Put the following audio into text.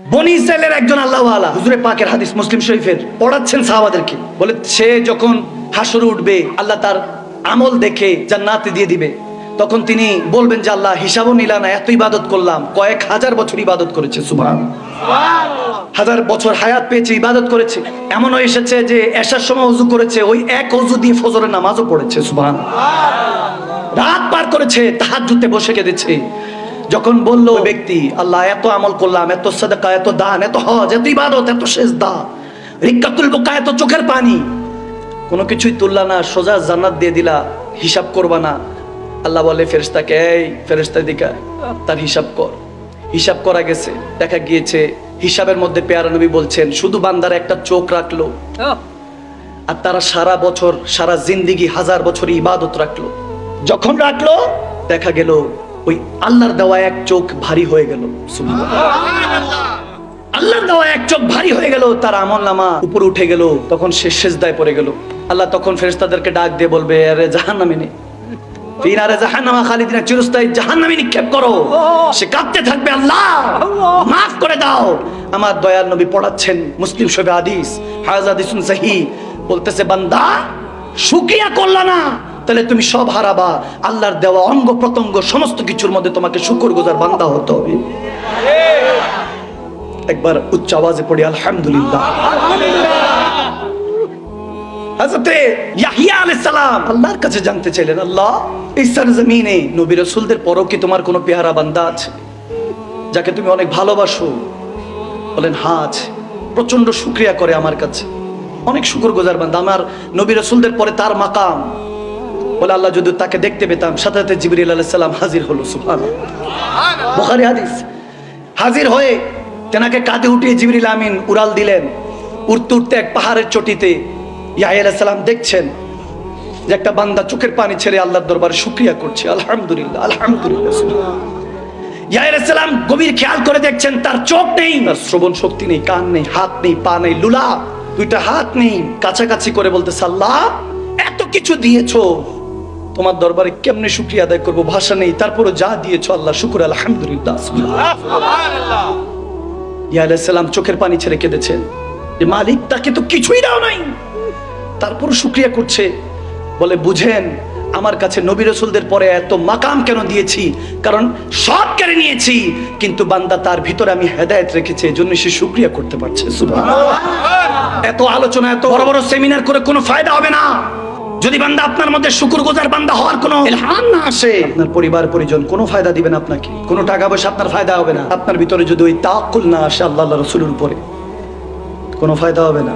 বনি ইসরাইলের একজন আল্লাহওয়ালা হুজুরে পাকের হাদিস মুসলিম শরীফের পড়াচ্ছেন সাহাবাদেরকে, বলে সে যখন হাসরে উঠবে আল্লাহ তার আমল দেখে জান্নাতে দিয়ে দিবে, তখন তিনি বলবেন যে আল্লাহ হিসাবও নিলা না, এত ইবাদত করলাম, কয়েক হাজার বছর ইবাদত করেছে, সুবহানাল্লাহ, হাজার বছর হায়াত পেয়েছে, ইবাদত করেছে। এমনও এসেছে যে এশার সময় ওযু করেছে, ওই এক ওযু দিয়ে ফজরের নামাজও পড়েছে, সুবহানাল্লাহ, রাত পার করেছে, তাহাজ্জুদে বসে কেঁদেছে। যখন বলল ওই ব্যক্তি আল্লাহ এত আমল করলাম, এত সাদাকা, এত দান, এত হজ, এত ইবাদত, এত সেজদা, রিক্কাতুল বুকা, এত চোখের পানি, কোনো কিছুই তুললা না, সোজা জান্নাত দিয়ে দিলা, হিসাব করবা না। আল্লাহ বলে ফেরেশতাকে, এই ফেরেশতা দিকা তার হিসাব কর। হিসাব করা গেছে, দেখা গিয়েছে হিসাবের মধ্যে পেয়ারা নবী বলছেন শুধু বান্দার একটা চোখ রাখলো, আর তারা সারা বছর, সারা জিন্দেগি, হাজার বছর ইবাদত রাখলো। যখন রাখলো দেখা গেল ওই আল্লাহর দেওয়া এক চোখ ভারী হয়ে গেল, সুবহানাল্লাহ, আল্লাহর দেওয়া এক চোখ ভারী হয়ে গেল, তার আমলনামা উপরে উঠে গেল। তখন সে সিজদায় পড়ে গেল। আল্লাহ তখন ফেরেশতাদেরকে ডাক দিয়ে বলবে, আরে জাহান্নামে নে, ফিনারে জাহান্নামা খালিদিনা, চিরস্থায়ী জাহান্নামে নিক্ষেপ করো। সে কাঁদতে থাকবে, আল্লাহ মাফ করে দাও। আমার দয়াল নবী পড়াচ্ছেন মুসলিম শরীফে হাদিস, হাদিসুন সহিহ, বলতেছে বান্দা শুকরিয়া করলা না, তাহলে তুমি সব হারাবা। আল্লাহর দেওয়া অঙ্গ প্রত্যঙ্গ সমস্ত কিছুর মধ্যে তোমাকে শুকরগুজার বান্দা হতে হবে। একবার উচ্চ আওয়াজে পড়ি আলহামদুলিল্লাহ। হযরতে ইয়াহইয়া আলাইহিস সালাম আল্লাহর কাছে জানতে চাইলেন, আল্লাহ এই সরজমিনে নবী রাসূলদের পরও কি তোমার কোনো পেয়ারা বান্দা আছে যাকে তুমি অনেক ভালোবাসো? বলেন হ্যাঁ আছে, প্রচন্ড শুকরিয়া করে আমার কাছে, অনেক শুকরগুজার বান্দা, আমার নবী রাসূলদের পরে তার মাকাম। বলে আল্লাহ যদি তাকে দেখতে পেতাম। সাথে সাথে জিবরিল আলাইহিস সালাম হাজির হলো, সুবহানাল্লাহ, বুখারী হাদিস। হাজির হয়ে তেনাকে কাঁধে উঠিয়ে জিবরিল আমিন উড়াল দিলেন। উড়তে উড়তে এক পাহাড়ের চটিতে ইয়াহইয়া আলাইহিস সালাম দেখছেন যে একটা বান্দা চোখের পানি ছেড়ে আল্লাহর দরবারে শুকরিয়া করছে, আলহামদুলিল্লাহ, আলহামদুলিল্লাহ। ইয়াহইয়া আলাইহিস সালাম গভীর খেয়াল করে দেখছেন তার চোখ নেই, তার শ্রবণ শক্তি নেই, কান নেই, হাত নেই, পা নেই, লুলা, দুইটা হাত নেই। কাছাকাছি করে বলতেছে, আল্লাহ এত কিছু দিয়েছো, তোমার দরবারে কেমনে শুকরিয়া আদায় করবো, ভাষা নেই, তারপরে যা দিয়েছো আল্লাহ শুকর, আলহামদুলিল্লাহ, সুবহানাল্লাহ। ইয়া আলাইহিস সালাম চোখের পানি ছেড়ে কেঁদেছেন যে মালিক তাকে তো কিছুই দাও নাই, তারপর শুকরিয়া করছে। বলে বুঝেন আমার কাছে নবী রাসূলদের পরে এত মাকাম কেন দিয়েছি, কারণ সব কেড়ে নিয়েছি, কিন্তু বান্দা তার ভিতরে আমি হেদায়েত রেখেছি, এজন্য সে শুকরিয়া করতে পারছে, সুবহানাল্লাহ। এত আলোচনা, এত বড় বড় সেমিনার করে কোনো ফায়দা হবে না যদি বান্দা আপনার মধ্যে শুকরগুজার বান্দা হওয়ার কোনো ইলহাম না আসে। আপনার পরিবার পরিজন কোনো ফায়দা দিবে না আপনাকে, কোনো টাকা পয়সা আপনার ফায়দা হবে না। আপনার ভিতরে যদি ওই তাওয়াক্কুল না আসে আল্লাহ রাসূলের উপরে, কোনো ফায়দা হবে না।